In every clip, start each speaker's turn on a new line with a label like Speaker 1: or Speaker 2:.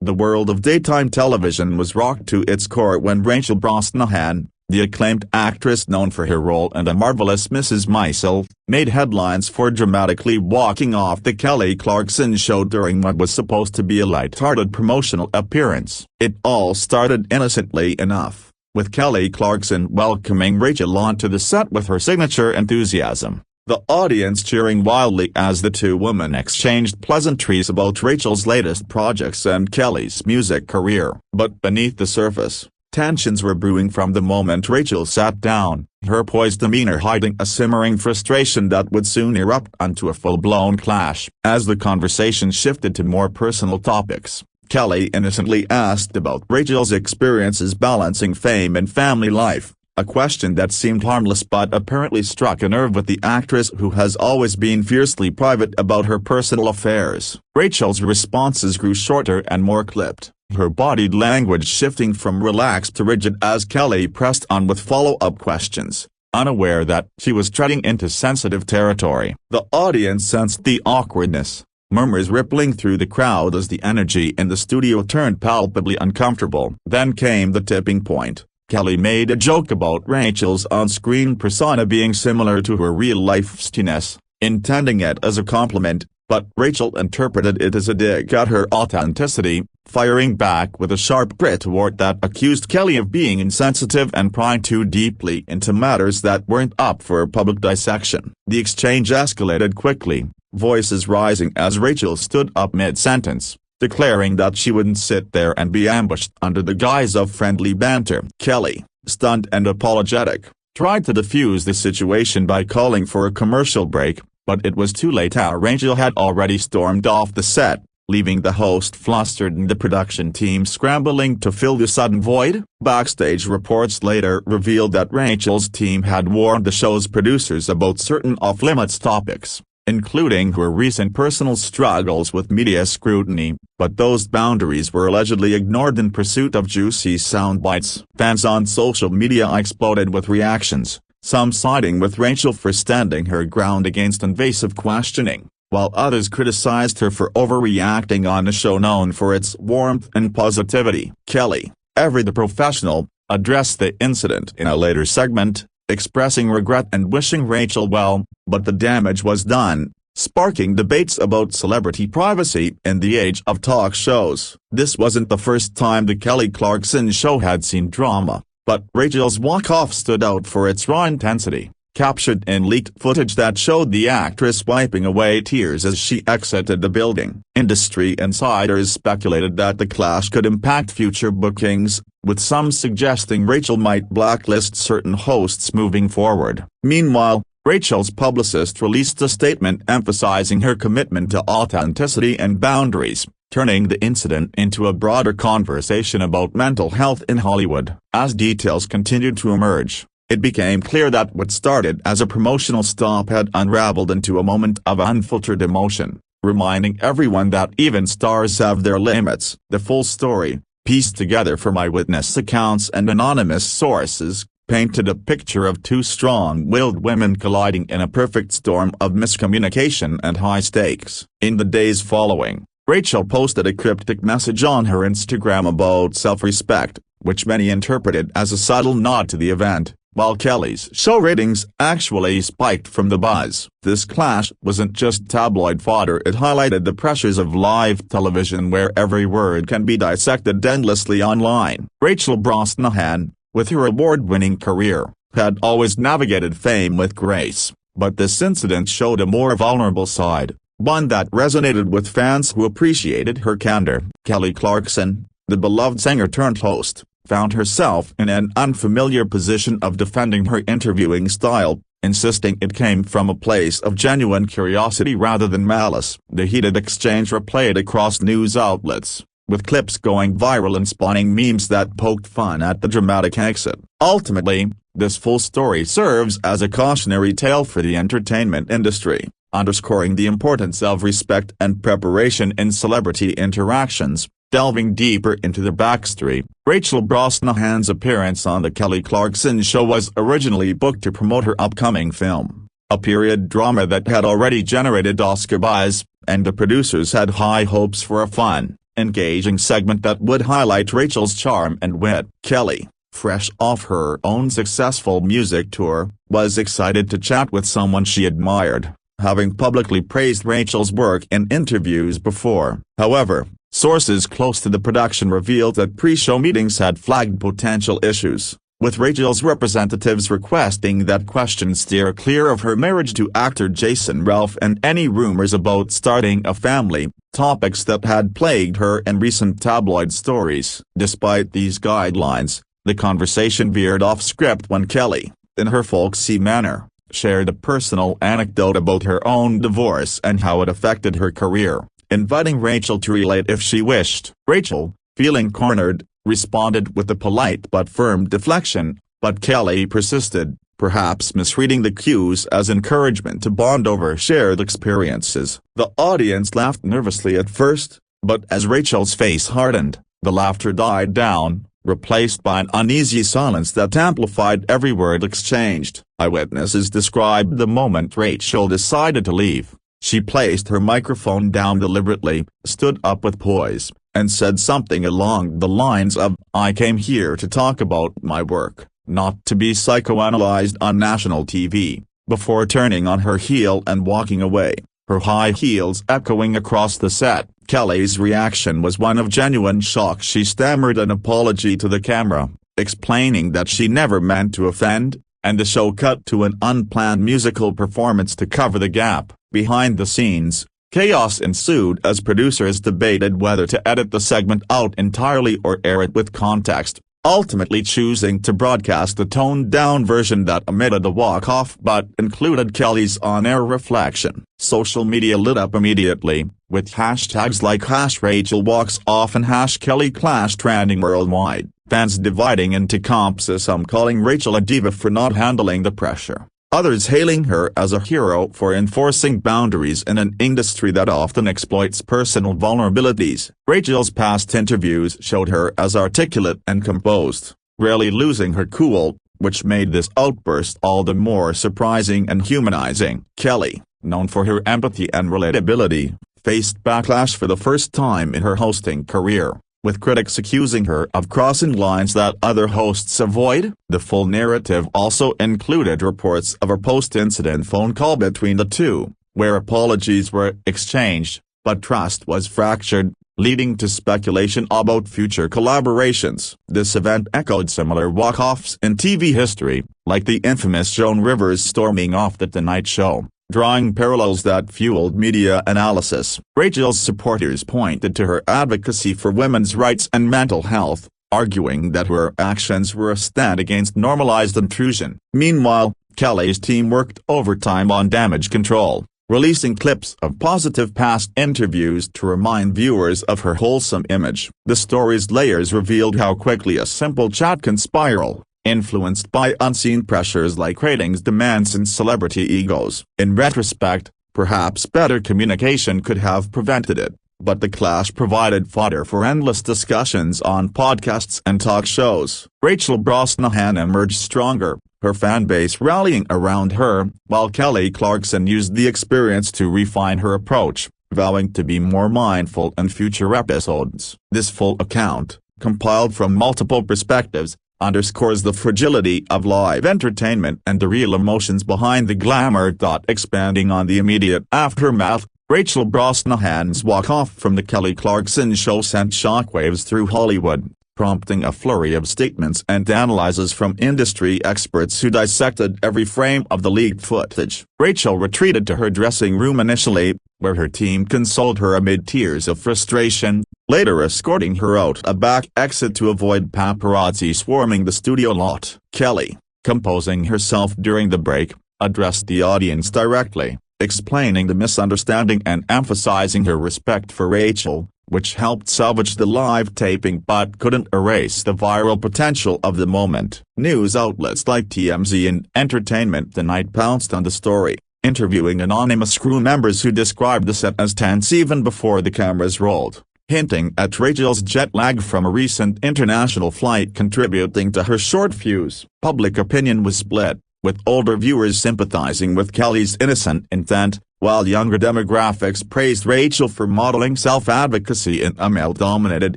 Speaker 1: The world of daytime television was rocked to its core when Rachel Brosnahan, the acclaimed actress known for her role in The Marvelous Mrs. Maisel, made headlines for dramatically walking off the Kelly Clarkson Show during what was supposed to be a light-hearted promotional appearance. It all started innocently enough, with Kelly Clarkson welcoming Rachel onto the set with her signature enthusiasm, the audience cheering wildly as the two women exchanged pleasantries about Rachel's latest projects and Kelly's music career. But beneath the surface, tensions were brewing from the moment Rachel sat down, her poised demeanor hiding a simmering frustration that would soon erupt into a full-blown clash. As the conversation shifted to more personal topics, Kelly innocently asked about Rachel's experiences balancing fame and family life, a question that seemed harmless but apparently struck a nerve with the actress who has always been fiercely private about her personal affairs. Rachel's responses grew shorter and more clipped, her body language shifting from relaxed to rigid as Kelly pressed on with follow-up questions, unaware that she was treading into sensitive territory. The audience sensed the awkwardness, murmurs rippling through the crowd as the energy in the studio turned palpably uncomfortable. Then came the tipping point. Kelly made a joke about Rachel's on-screen persona being similar to her real-life stiness, intending it as a compliment, but Rachel interpreted it as a dig at her authenticity, firing back with a sharp retort that accused Kelly of being insensitive and prying too deeply into matters that weren't up for public dissection. The exchange escalated quickly, voices rising as Rachel stood up mid-sentence, declaring that she wouldn't sit there and be ambushed under the guise of friendly banter. Kelly, stunned and apologetic, tried to defuse the situation by calling for a commercial break, but it was too late. Rachel had already stormed off the set, leaving the host flustered and the production team scrambling to fill the sudden void. Backstage reports later revealed that Rachel's team had warned the show's producers about certain off-limits topics, including her recent personal struggles with media scrutiny, but those boundaries were allegedly ignored in pursuit of juicy sound bites. Fans on social media exploded with reactions, some siding with Rachel for standing her ground against invasive questioning, while others criticized her for overreacting on a show known for its warmth and positivity. Kelly, ever the professional, addressed the incident in a later segment, expressing regret and wishing Rachel well, but the damage was done, sparking debates about celebrity privacy in the age of talk shows. This wasn't the first time the Kelly Clarkson Show had seen drama, but Rachel's walk-off stood out for its raw intensity, captured in leaked footage that showed the actress wiping away tears as she exited the building. Industry insiders speculated that the clash could impact future bookings, with some suggesting Rachel might blacklist certain hosts moving forward. Meanwhile, Rachel's publicist released a statement emphasizing her commitment to authenticity and boundaries, turning the incident into a broader conversation about mental health in Hollywood. As details continued to emerge, it became clear that what started as a promotional stop had unraveled into a moment of unfiltered emotion, reminding everyone that even stars have their limits. The full story, pieced together from eyewitness accounts and anonymous sources, painted a picture of two strong-willed women colliding in a perfect storm of miscommunication and high stakes. In the days following, Rachel posted a cryptic message on her Instagram about self-respect, which many interpreted as a subtle nod to the event, while Kelly's show ratings actually spiked from the buzz. This clash wasn't just tabloid fodder, it highlighted the pressures of live television where every word can be dissected endlessly online. Rachel Brosnahan, with her award-winning career, had always navigated fame with grace, but this incident showed a more vulnerable side, one that resonated with fans who appreciated her candor. Kelly Clarkson, the beloved singer-turned-host, found herself in an unfamiliar position of defending her interviewing style, insisting it came from a place of genuine curiosity rather than malice. The heated exchange replayed across news outlets, with clips going viral and spawning memes that poked fun at the dramatic exit. Ultimately, this full story serves as a cautionary tale for the entertainment industry, underscoring the importance of respect and preparation in celebrity interactions. Delving deeper into the backstory, Rachel Brosnahan's appearance on The Kelly Clarkson Show was originally booked to promote her upcoming film, a period drama that had already generated Oscar buzz, and the producers had high hopes for a fun, engaging segment that would highlight Rachel's charm and wit. Kelly, fresh off her own successful music tour, was excited to chat with someone she admired, having publicly praised Rachel's work in interviews before. However, sources close to the production revealed that pre-show meetings had flagged potential issues, with Rachel's representatives requesting that questions steer clear of her marriage to actor Jason Ralph and any rumors about starting a family, topics that had plagued her in recent tabloid stories. Despite these guidelines, the conversation veered off script when Kelly, in her folksy manner, shared a personal anecdote about her own divorce and how it affected her career, inviting Rachel to relate if she wished. Rachel, feeling cornered, responded with a polite but firm deflection, but Kelly persisted, perhaps misreading the cues as encouragement to bond over shared experiences. The audience laughed nervously at first, but as Rachel's face hardened, the laughter died down, replaced by an uneasy silence that amplified every word exchanged. Eyewitnesses described the moment Rachel decided to leave. She placed her microphone down deliberately, stood up with poise, and said something along the lines of, "I came here to talk about my work, not to be psychoanalyzed on national TV," before turning on her heel and walking away, her high heels echoing across the set. Kelly's reaction was one of genuine shock. She stammered an apology to the camera, explaining that she never meant to offend, and the show cut to an unplanned musical performance to cover the gap. Behind the scenes, chaos ensued as producers debated whether to edit the segment out entirely or air it with context, ultimately choosing to broadcast the toned-down version that omitted the walk-off but included Kelly's on-air reflection. Social media lit up immediately, with hashtags like #RachelWalksOff and #KellyClash trending worldwide, fans dividing into camps, some calling Rachel a diva for not handling the pressure, others hailing her as a hero for enforcing boundaries in an industry that often exploits personal vulnerabilities. Rachel's past interviews showed her as articulate and composed, rarely losing her cool, which made this outburst all the more surprising and humanizing. Kelly, known for her empathy and relatability, faced backlash for the first time in her hosting career, with critics accusing her of crossing lines that other hosts avoid. The full narrative also included reports of a post-incident phone call between the two, where apologies were exchanged, but trust was fractured, leading to speculation about future collaborations. This event echoed similar walk-offs in TV history, like the infamous Joan Rivers storming off The Tonight Show, drawing parallels that fueled media analysis. Rachel's supporters pointed to her advocacy for women's rights and mental health, arguing that her actions were a stand against normalized intrusion. Meanwhile, Kelly's team worked overtime on damage control, releasing clips of positive past interviews to remind viewers of her wholesome image. The story's layers revealed how quickly a simple chat can spiral, influenced by unseen pressures like ratings demands and celebrity egos. In retrospect, perhaps better communication could have prevented it, but the clash provided fodder for endless discussions on podcasts and talk shows. Rachel Brosnahan emerged stronger, her fanbase rallying around her, while Kelly Clarkson used the experience to refine her approach, vowing to be more mindful in future episodes. This full account, compiled from multiple perspectives, underscores the fragility of live entertainment and the real emotions behind the glamour. Expanding on the immediate aftermath, Rachel Brosnahan's walk-off from the Kelly Clarkson Show sent shockwaves through Hollywood, prompting a flurry of statements and analyses from industry experts who dissected every frame of the leaked footage. Rachel retreated to her dressing room initially, where her team consoled her amid tears of frustration, later escorting her out a back exit to avoid paparazzi swarming the studio lot. Kelly, composing herself during the break, addressed the audience directly, explaining the misunderstanding and emphasizing her respect for Rachel, which helped salvage the live taping but couldn't erase the viral potential of the moment. News outlets like TMZ and Entertainment Tonight pounced on the story, interviewing anonymous crew members who described the set as tense even before the cameras rolled, hinting at Rachel's jet lag from a recent international flight contributing to her short fuse. Public opinion was split, with older viewers sympathizing with Kelly's innocent intent, while younger demographics praised Rachel for modeling self-advocacy in a male-dominated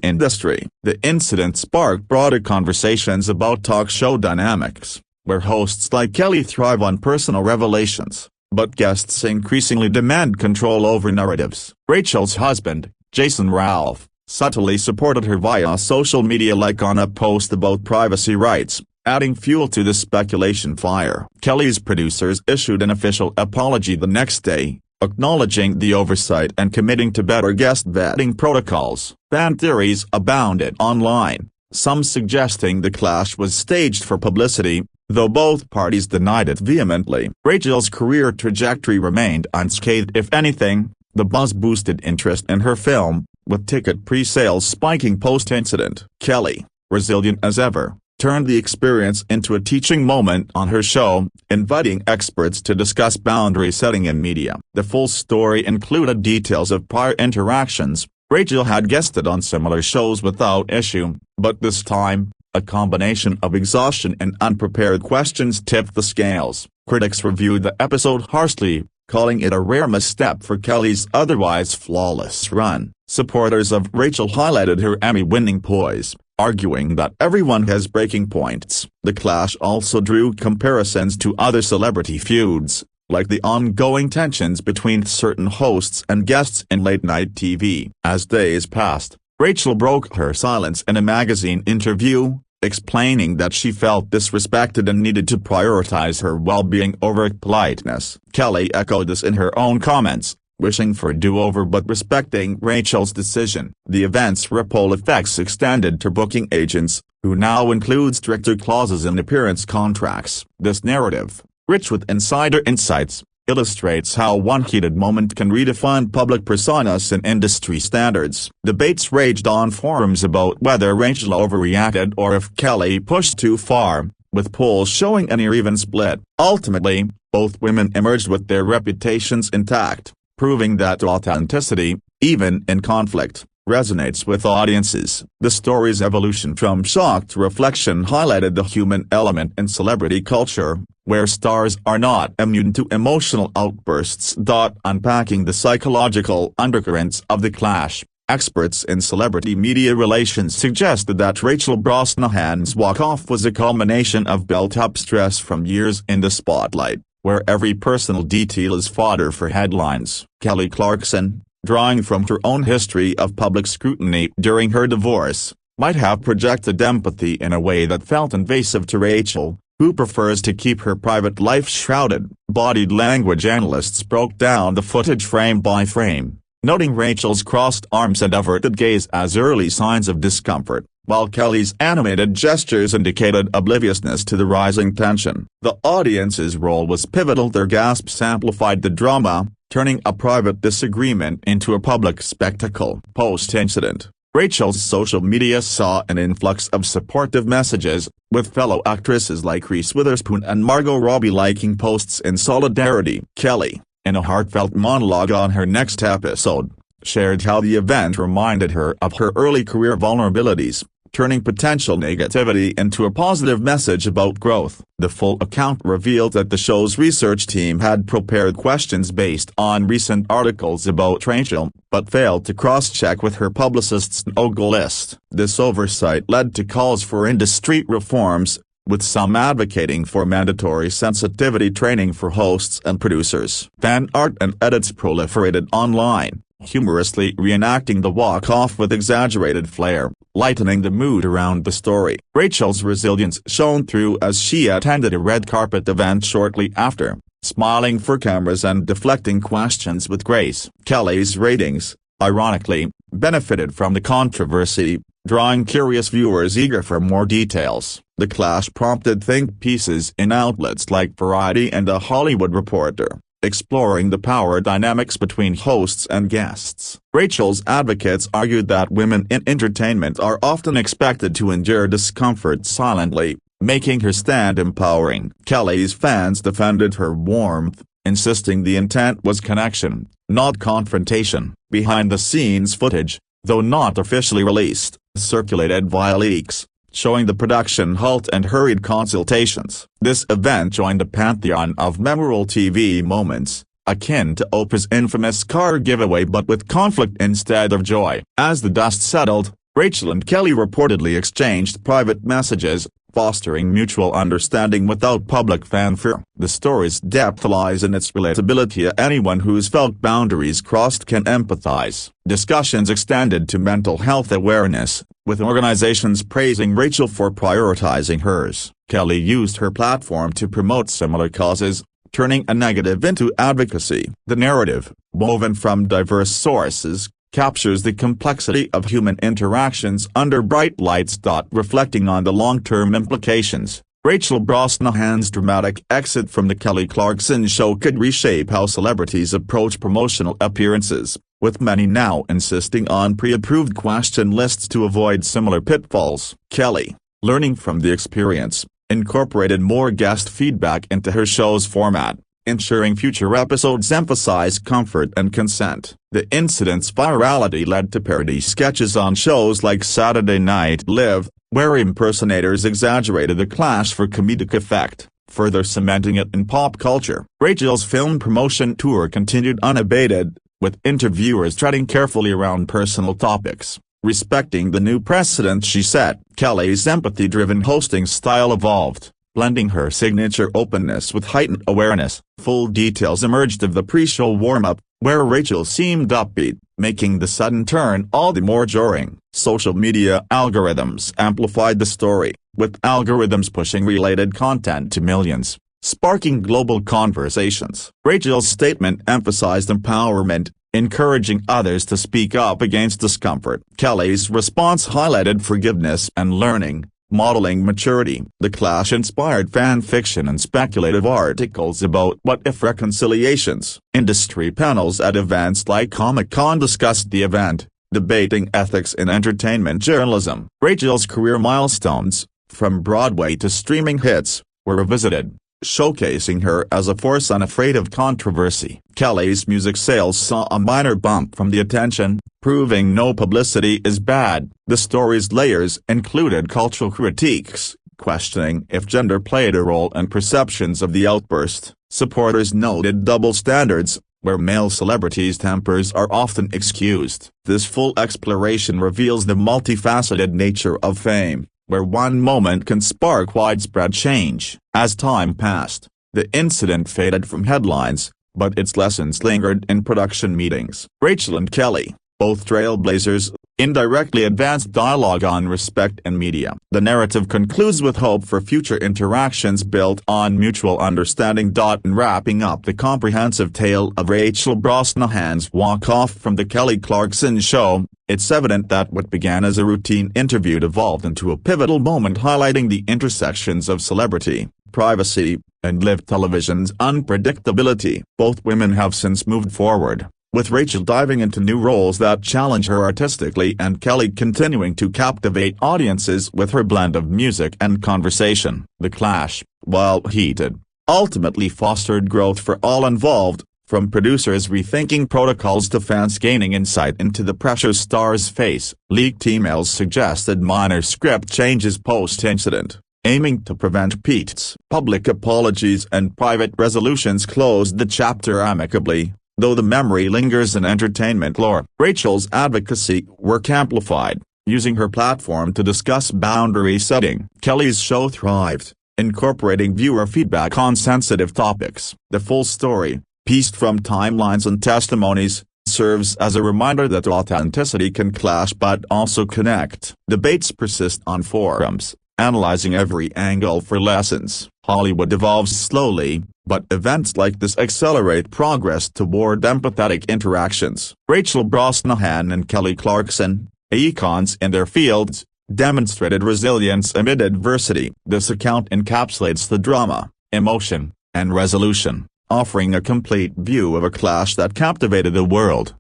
Speaker 1: industry. The incident sparked broader conversations about talk show dynamics, where hosts like Kelly thrive on personal revelations, but guests increasingly demand control over narratives. Rachel's husband, Jason Ralph, subtly supported her via social media, like on a post about privacy rights, adding fuel to the speculation fire. Kelly's producers issued an official apology the next day, acknowledging the oversight and committing to better guest vetting protocols. Fan theories abounded online, some suggesting the clash was staged for publicity, though both parties denied it vehemently. Rachel's career trajectory remained unscathed. If anything, the buzz boosted interest in her film, with ticket pre-sales spiking post-incident. Kelly, resilient as ever, turned the experience into a teaching moment on her show, inviting experts to discuss boundary setting in media. The full story included details of prior interactions. Rachel had guested on similar shows without issue, but this time, a combination of exhaustion and unprepared questions tipped the scales. Critics reviewed the episode harshly, calling it a rare misstep for Kelly's otherwise flawless run. Supporters of Rachel highlighted her Emmy-winning poise, arguing that everyone has breaking points. The clash also drew comparisons to other celebrity feuds, like the ongoing tensions between certain hosts and guests in late-night TV. As days passed, Rachel broke her silence in a magazine interview, explaining that she felt disrespected and needed to prioritize her well-being over politeness. Kelly echoed this in her own comments, wishing for a do-over but respecting Rachel's decision. The event's ripple effects extended to booking agents, who now include stricter clauses in appearance contracts. This narrative, rich with insider insights, illustrates how one heated moment can redefine public personas and industry standards. Debates raged on forums about whether Rachel overreacted or if Kelly pushed too far, with polls showing a near-even split. Ultimately, both women emerged with their reputations intact, proving that authenticity, even in conflict, resonates with audiences. The story's evolution from shock to reflection highlighted the human element in celebrity culture, where stars are not immune to emotional outbursts. Unpacking the psychological undercurrents of the clash, experts in celebrity media relations suggested that Rachel Brosnahan's walk-off was a culmination of built-up stress from years in the spotlight, where every personal detail is fodder for headlines. Kelly Clarkson, drawing from her own history of public scrutiny during her divorce, might have projected empathy in a way that felt invasive to Rachel, who prefers to keep her private life shrouded. Body language analysts broke down the footage frame by frame, noting Rachel's crossed arms and averted gaze as early signs of discomfort, while Kelly's animated gestures indicated obliviousness to the rising tension. The audience's role was pivotal. Their gasps amplified the drama, turning a private disagreement into a public spectacle. Post-incident, Rachel's social media saw an influx of supportive messages, with fellow actresses like Reese Witherspoon and Margot Robbie liking posts in solidarity. Kelly, in a heartfelt monologue on her next episode, shared how the event reminded her of her early career vulnerabilities, turning potential negativity into a positive message about growth. The full account revealed that the show's research team had prepared questions based on recent articles about Rachel, but failed to cross-check with her publicist's no-go list. This oversight led to calls for industry reforms, with some advocating for mandatory sensitivity training for hosts and producers. Fan art and edits proliferated online, humorously reenacting the walk-off with exaggerated flair, lightening the mood around the story. Rachel's resilience shone through as she attended a red carpet event shortly after, smiling for cameras and deflecting questions with grace. Kelly's ratings, ironically, benefited from the controversy, drawing curious viewers eager for more details. The clash prompted think pieces in outlets like Variety and The Hollywood Reporter, exploring the power dynamics between hosts and guests. Rachel's advocates argued that women in entertainment are often expected to endure discomfort silently, making her stand empowering. Kelly's fans defended her warmth, insisting the intent was connection, not confrontation. Behind-the-scenes footage, though not officially released, circulated via leaks, showing the production halt and hurried consultations. This event joined a pantheon of memorable TV moments, akin to Oprah's infamous car giveaway but with conflict instead of joy. As the dust settled, Rachel and Kelly reportedly exchanged private messages, fostering mutual understanding without public fanfare. The story's depth lies in its relatability. Anyone who's felt boundaries crossed can empathize. Discussions extended to mental health awareness, with organizations praising Rachel for prioritizing hers. Kelly used her platform to promote similar causes, turning a negative into advocacy. The narrative, woven from diverse sources, captures the complexity of human interactions under bright lights. Reflecting on the long-term implications, Rachel Brosnahan's dramatic exit from the Kelly Clarkson Show could reshape how celebrities approach promotional appearances, with many now insisting on pre-approved question lists to avoid similar pitfalls. Kelly, learning from the experience, incorporated more guest feedback into her show's format, ensuring future episodes emphasize comfort and consent. The incident's virality led to parody sketches on shows like Saturday Night Live, where impersonators exaggerated the clash for comedic effect, further cementing it in pop culture. Rachel's film promotion tour continued unabated, with interviewers treading carefully around personal topics, respecting the new precedent she set. Kelly's empathy-driven hosting style evolved, blending her signature openness with heightened awareness. Full details emerged of the pre-show warm-up, where Rachel seemed upbeat, making the sudden turn all the more jarring. Social media algorithms amplified the story, with algorithms pushing related content to millions, sparking global conversations. Rachel's statement emphasized empowerment, encouraging others to speak up against discomfort. Kelly's response highlighted forgiveness and learning, modeling maturity. The clash inspired fan fiction and speculative articles about what-if reconciliations. Industry panels at events like Comic-Con discussed the event, debating ethics in entertainment journalism. Rachel's career milestones, from Broadway to streaming hits, were revisited, showcasing her as a force unafraid of controversy. Kelly's music sales saw a minor bump from the attention, proving no publicity is bad. The story's layers included cultural critiques, questioning if gender played a role in perceptions of the outburst. Supporters noted double standards, where male celebrities' tempers are often excused. This full exploration reveals the multifaceted nature of fame, where one moment can spark widespread change. As time passed, the incident faded from headlines, but its lessons lingered in production meetings. Rachel and Kelly, both trailblazers, indirectly advanced dialogue on respect in media. The narrative concludes with hope for future interactions built on mutual understanding. In wrapping up the comprehensive tale of Rachel Brosnahan's walk-off from the Kelly Clarkson Show, it's evident that what began as a routine interview evolved into a pivotal moment highlighting the intersections of celebrity, privacy, and live television's unpredictability. Both women have since moved forward, with Rachel diving into new roles that challenge her artistically and Kelly continuing to captivate audiences with her blend of music and conversation. The clash, while heated, ultimately fostered growth for all involved, from producers rethinking protocols to fans gaining insight into the pressures stars face. Leaked emails suggested minor script changes post-incident, aiming to prevent repeats. Public apologies and private resolutions closed the chapter amicably, though the memory lingers in entertainment lore. Rachel's advocacy work amplified, using her platform to discuss boundary setting. Kelly's show thrived, incorporating viewer feedback on sensitive topics. The full story, pieced from timelines and testimonies, serves as a reminder that authenticity can clash but also connect. Debates persist on forums, analyzing every angle for lessons. Hollywood evolves slowly, but events like this accelerate progress toward empathetic interactions. Rachel Brosnahan and Kelly Clarkson, icons in their fields, demonstrated resilience amid adversity. This account encapsulates the drama, emotion, and resolution, offering a complete view of a clash that captivated the world.